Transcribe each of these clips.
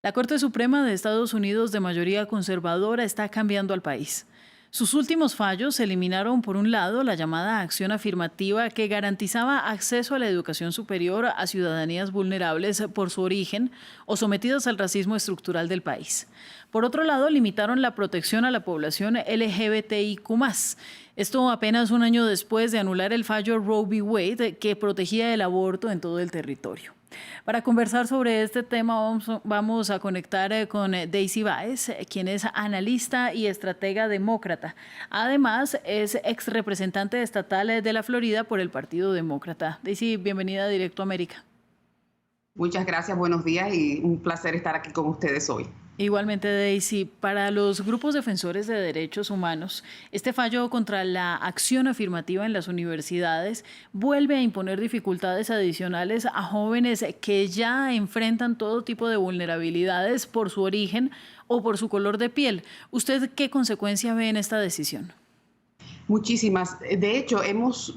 La Corte Suprema de Estados Unidos, de mayoría conservadora, está cambiando al país. Sus últimos fallos eliminaron, por un lado, la llamada acción afirmativa que garantizaba acceso a la educación superior a ciudadanías vulnerables por su origen o sometidas al racismo estructural del país. Por otro lado, limitaron la protección a la población LGBTIQ+. Esto apenas un año después de anular el fallo Roe v. Wade que protegía el aborto en todo el territorio. Para conversar sobre este tema vamos a conectar con Daisy Báez, quien es analista y estratega demócrata. Además, es ex representante estatal de la Florida por el Partido Demócrata. Daisy, bienvenida a Directo América. Muchas gracias, buenos días y un placer estar aquí con ustedes hoy. Igualmente, Daisy, para los grupos defensores de derechos humanos, este fallo contra la acción afirmativa en las universidades vuelve a imponer dificultades adicionales a jóvenes que ya enfrentan todo tipo de vulnerabilidades por su origen o por su color de piel. ¿Usted qué consecuencia ve en esta decisión? Muchísimas. De hecho, hemos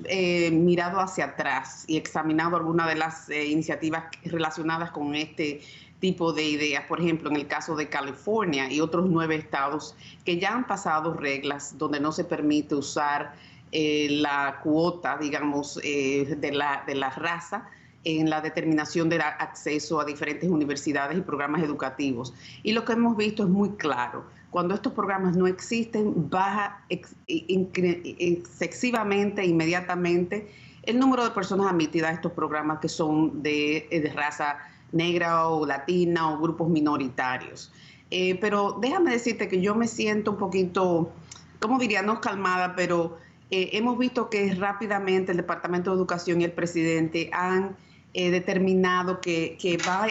mirado hacia atrás y examinado algunas de las iniciativas relacionadas con este tipo de ideas. Por ejemplo, en el caso de California y otros 9 estados que ya han pasado reglas donde no se permite usar la cuota, digamos, de la raza en la determinación del acceso a diferentes universidades y programas educativos. Y lo que hemos visto es muy claro. Cuando estos programas no existen, baja excesivamente, inmediatamente, el número de personas admitidas a estos programas que son de raza negra o latina o grupos minoritarios. Pero déjame decirte que yo me siento un poquito, ¿cómo diría? No calmada, pero hemos visto que rápidamente el Departamento de Educación y el presidente han determinado que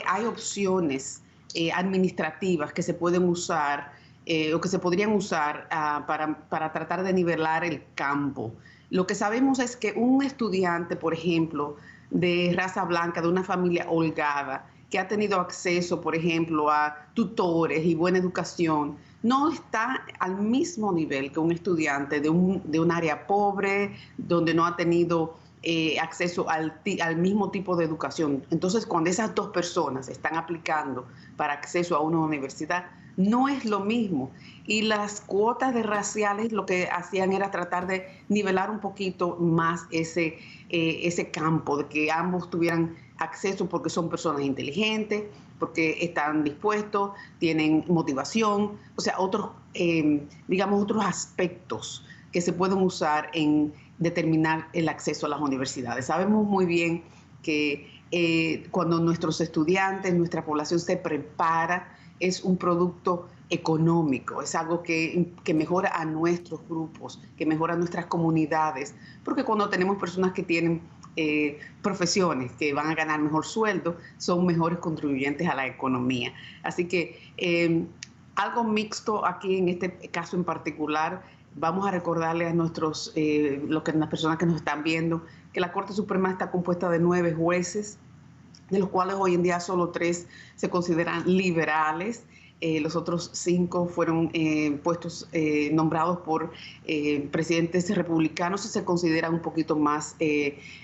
hay opciones administrativas que se pueden usar o que se podrían usar para tratar de nivelar el campo. Lo que sabemos es que un estudiante, por ejemplo, de raza blanca, de una familia holgada, que ha tenido acceso, por ejemplo, a tutores y buena educación, no está al mismo nivel que un estudiante de un área pobre, donde no ha tenido acceso al mismo tipo de educación. Entonces, cuando esas dos personas están aplicando para acceso a una universidad, no es lo mismo. Y las cuotas de raciales lo que hacían era tratar de nivelar un poquito más ese campo, de que ambos tuvieran acceso porque son personas inteligentes, porque están dispuestos, tienen motivación, o sea, otros, digamos, otros aspectos que se pueden usar en determinar el acceso a las universidades. Sabemos muy bien que cuando nuestros estudiantes, nuestra población se prepara, es un producto económico, es algo que mejora a nuestros grupos, que mejora a nuestras comunidades, porque cuando tenemos personas que tienen profesiones que van a ganar mejor sueldo, son mejores contribuyentes a la economía. Así que algo mixto aquí en este caso en particular. Vamos a recordarle a las personas que nos están viendo que la Corte Suprema está compuesta de 9 jueces, de los cuales hoy en día solo 3 se consideran liberales. Los otros 5 fueron nombrados por presidentes republicanos y se consideran un poquito más,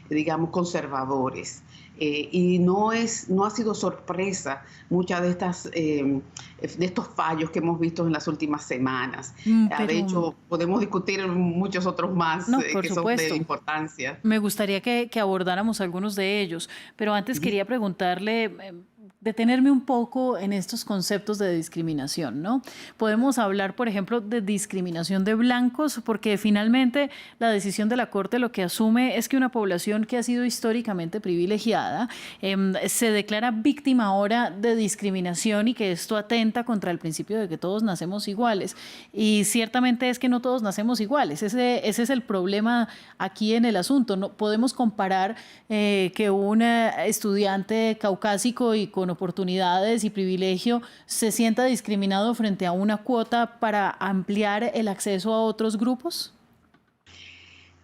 digamos, conservadores. Y no ha sido sorpresa muchas de estos fallos que hemos visto en las últimas semanas. De hecho, podemos discutir muchos otros más No, por que son de supuesto. importancia. Me gustaría que abordáramos algunos de ellos, pero antes quería preguntarle, detenerme un poco en estos conceptos de discriminación, ¿no? Podemos hablar, por ejemplo, de discriminación de blancos, porque finalmente la decisión de la Corte lo que asume es que una población que ha sido históricamente privilegiada se declara víctima ahora de discriminación y que esto atenta contra el principio de que todos nacemos iguales. Y ciertamente es que no todos nacemos iguales. Ese es el problema aquí en el asunto. No podemos comparar que un estudiante caucásico y con oportunidades y privilegio se sienta discriminado frente a una cuota para ampliar el acceso a otros grupos?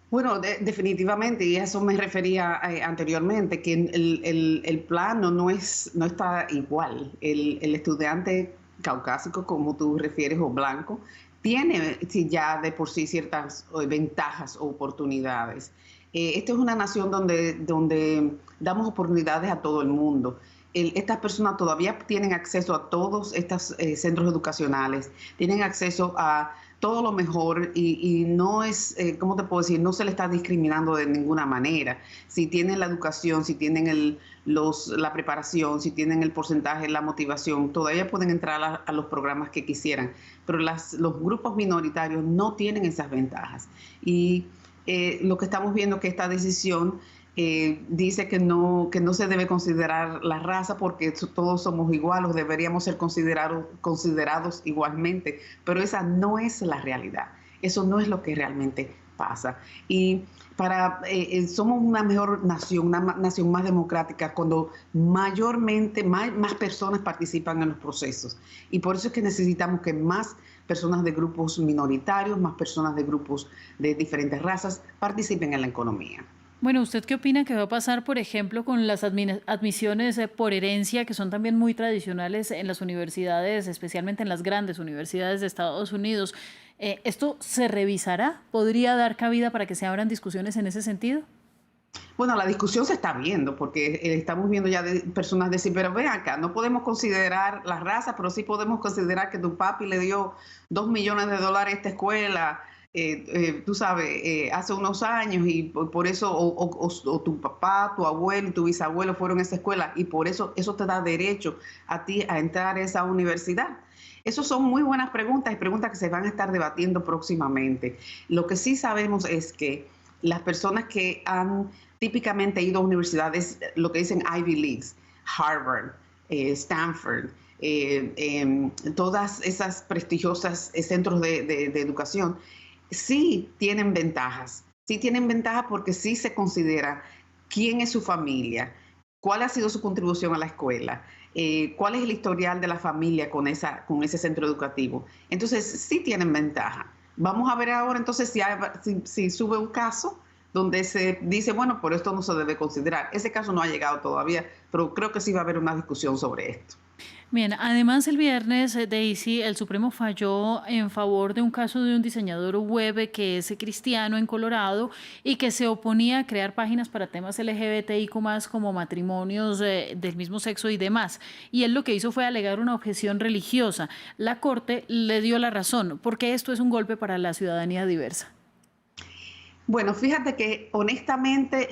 Bueno, definitivamente, y a eso me refería anteriormente, que el plano no está igual. El estudiante caucásico, como tú refieres, o blanco, tiene sí, ya de por sí ciertas ventajas o oportunidades. Esta es una nación donde damos oportunidades a todo el mundo. estas personas todavía tienen acceso a todos estos centros educacionales, tienen acceso a todo lo mejor y no es, ¿cómo te puedo decir? No se le está discriminando de ninguna manera. Si tienen la educación, si tienen la preparación, si tienen el porcentaje, la motivación, todavía pueden entrar a los programas que quisieran, pero los grupos minoritarios no tienen esas ventajas. Y lo que estamos viendo es que esta decisión dice que no se debe considerar la raza porque todos somos iguales, deberíamos ser considerados igualmente, pero esa no es la realidad, eso no es lo que realmente pasa. Y somos una mejor nación, una nación más democrática cuando mayormente más personas participan en los procesos. Y por eso es que necesitamos que más personas de grupos minoritarios, más personas de grupos de diferentes razas participen en la economía. Bueno, ¿usted qué opina que va a pasar, por ejemplo, con las admisiones por herencia, que son también muy tradicionales en las universidades, especialmente en las grandes universidades de Estados Unidos? ¿Esto se revisará? ¿Podría dar cabida para que se abran discusiones en ese sentido? Bueno, la discusión se está viendo, porque estamos viendo ya de personas decir, pero ven acá, no podemos considerar la raza, pero sí podemos considerar que tu papi le dio $2 millones a esta escuela, tú sabes, hace unos años y por eso, o tu papá, tu abuelo y tu bisabuelo fueron a esa escuela y por eso te da derecho a ti a entrar a esa universidad. Esas son muy buenas preguntas y preguntas que se van a estar debatiendo próximamente. Lo que sí sabemos es que las personas que han típicamente ido a universidades, lo que dicen Ivy Leagues, Harvard, Stanford, todas esas prestigiosas centros de educación, sí tienen ventajas. Sí tienen ventajas porque sí se considera quién es su familia, cuál ha sido su contribución a la escuela, cuál es el historial de la familia con ese centro educativo. Entonces, sí tienen ventaja. Vamos a ver ahora entonces si sube un caso donde se dice, bueno, por esto no se debe considerar. Ese caso no ha llegado todavía, pero creo que sí va a haber una discusión sobre esto. Bien, además el viernes, Daisy, el Supremo falló en favor de un caso de un diseñador web que es cristiano en Colorado y que se oponía a crear páginas para temas LGBTIQ+, como matrimonios del mismo sexo y demás. Y él lo que hizo fue alegar una objeción religiosa. La Corte le dio la razón, porque esto es un golpe para la ciudadanía diversa. Bueno, fíjate que honestamente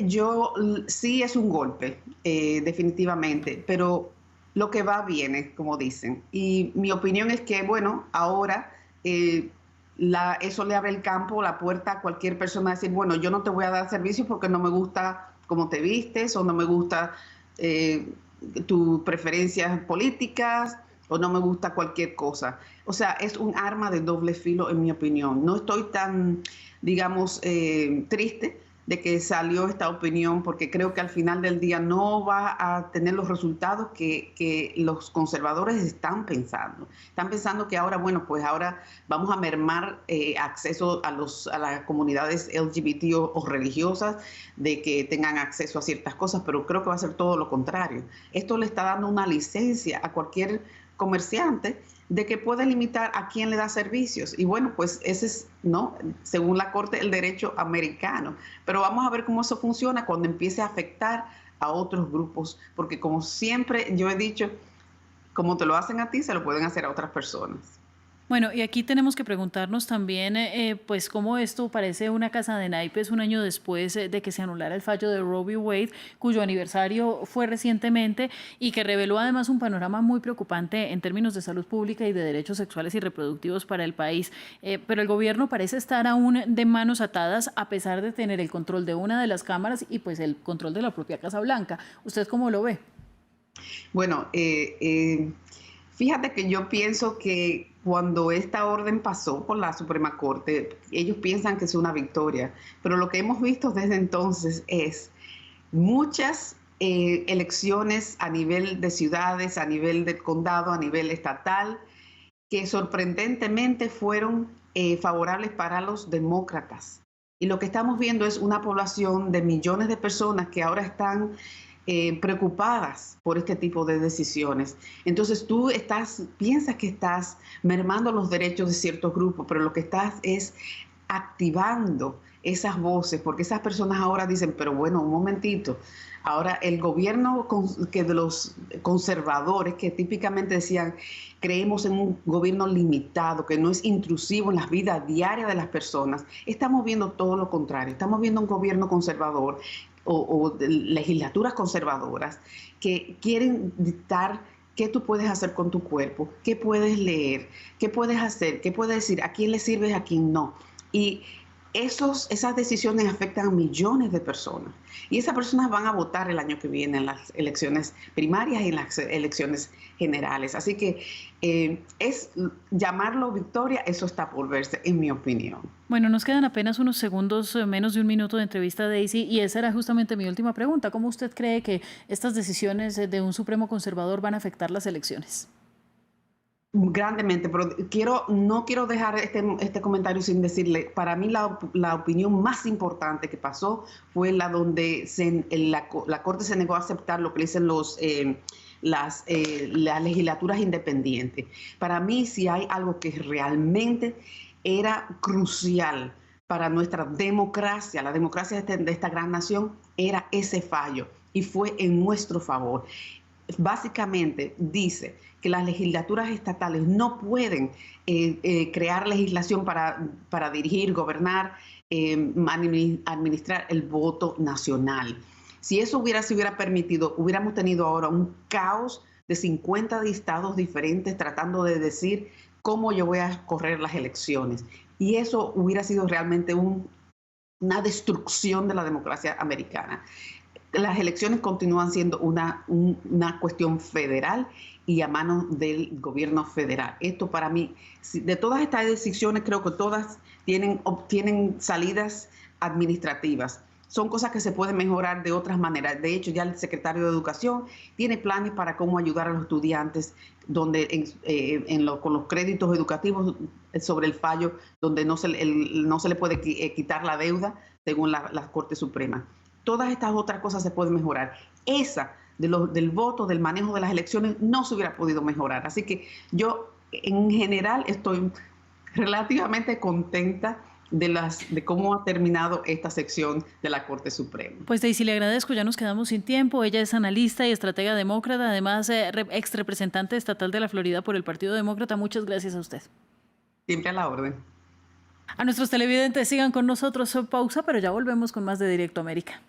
sí es un golpe, definitivamente, pero lo que va viene, como dicen. Y mi opinión es que, bueno, ahora eso le abre el campo, la puerta a cualquier persona a decir, bueno, yo no te voy a dar servicio porque no me gusta cómo te vistes o no me gusta tus preferencias políticas o no me gusta cualquier cosa. O sea, es un arma de doble filo, en mi opinión. No estoy tan, digamos, triste de que salió esta opinión, porque creo que al final del día no va a tener los resultados que los conservadores están pensando. Están pensando que ahora, bueno, pues ahora vamos a mermar acceso a las comunidades LGBT o religiosas, de que tengan acceso a ciertas cosas, pero creo que va a ser todo lo contrario. Esto le está dando una licencia a cualquier comerciante de que puede limitar a quién le da servicios. Y bueno, pues ese es, ¿no?, según la Corte, el derecho americano. Pero vamos a ver cómo eso funciona cuando empiece a afectar a otros grupos, porque como siempre yo he dicho, como te lo hacen a ti, se lo pueden hacer a otras personas. Bueno, y aquí tenemos que preguntarnos también, pues, cómo esto parece una casa de naipes un año después de que se anulara el fallo de Roe v. Wade, cuyo aniversario fue recientemente y que reveló además un panorama muy preocupante en términos de salud pública y de derechos sexuales y reproductivos para el país. Pero el gobierno parece estar aún de manos atadas a pesar de tener el control de una de las cámaras y pues el control de la propia Casa Blanca. ¿Usted cómo lo ve? Bueno, fíjate que yo pienso que cuando esta orden pasó por la Suprema Corte, ellos piensan que es una victoria, pero lo que hemos visto desde entonces es muchas elecciones a nivel de ciudades, a nivel del condado, a nivel estatal, que sorprendentemente fueron favorables para los demócratas. Y lo que estamos viendo es una población de millones de personas que ahora están preocupadas por este tipo de decisiones. Entonces tú piensas que estás mermando los derechos de ciertos grupos, pero lo que estás es activando esas voces, porque esas personas ahora dicen, pero bueno, un momentito, ahora el gobierno que de los conservadores que típicamente decían, creemos en un gobierno limitado, que no es intrusivo en la vida diaria de las personas, estamos viendo todo lo contrario, estamos viendo un gobierno conservador o de legislaturas conservadoras que quieren dictar qué tú puedes hacer con tu cuerpo, qué puedes leer, qué puedes hacer, qué puedes decir, a quién le sirves, a quién no. Y esas decisiones afectan a millones de personas. Y esas personas van a votar el año que viene en las elecciones primarias y en las elecciones generales. Así que es llamarlo victoria, eso está por verse, en mi opinión. Bueno, nos quedan apenas unos segundos, menos de un minuto de entrevista, Daisy, y esa era justamente mi última pregunta. ¿Cómo usted cree que estas decisiones de un Supremo Conservador van a afectar las elecciones? Grandemente, pero no quiero dejar este comentario sin decirle, para mí la opinión más importante que pasó fue la donde la Corte se negó a aceptar lo que dicen las legislaturas independientes. Para mí, si hay algo que realmente era crucial para nuestra democracia, la democracia de esta gran nación, era ese fallo y fue en nuestro favor. Básicamente dice que las legislaturas estatales no pueden crear legislación para dirigir, gobernar, administrar el voto nacional. Si eso se hubiera permitido, hubiéramos tenido ahora un caos de 50 estados diferentes tratando de decir cómo yo voy a correr las elecciones. Y eso hubiera sido realmente una destrucción de la democracia americana. Las elecciones continúan siendo una cuestión federal y a manos del gobierno federal. Esto para mí, de todas estas decisiones, creo que todas obtienen salidas administrativas. Son cosas que se pueden mejorar de otras maneras. De hecho, ya el secretario de Educación tiene planes para cómo ayudar a los estudiantes con los créditos educativos sobre el fallo, donde no se le puede quitar la deuda según la Corte Suprema. Todas estas otras cosas se pueden mejorar. Esa del voto, del manejo de las elecciones, no se hubiera podido mejorar. Así que yo, en general, estoy relativamente contenta de cómo ha terminado esta sección de la Corte Suprema. Pues Daisy, le agradezco, ya nos quedamos sin tiempo. Ella es analista y estratega demócrata, además ex representante estatal de la Florida por el Partido Demócrata. Muchas gracias a usted. Siempre a la orden. A nuestros televidentes, sigan con nosotros. Pausa, pero ya volvemos con más de Directo América.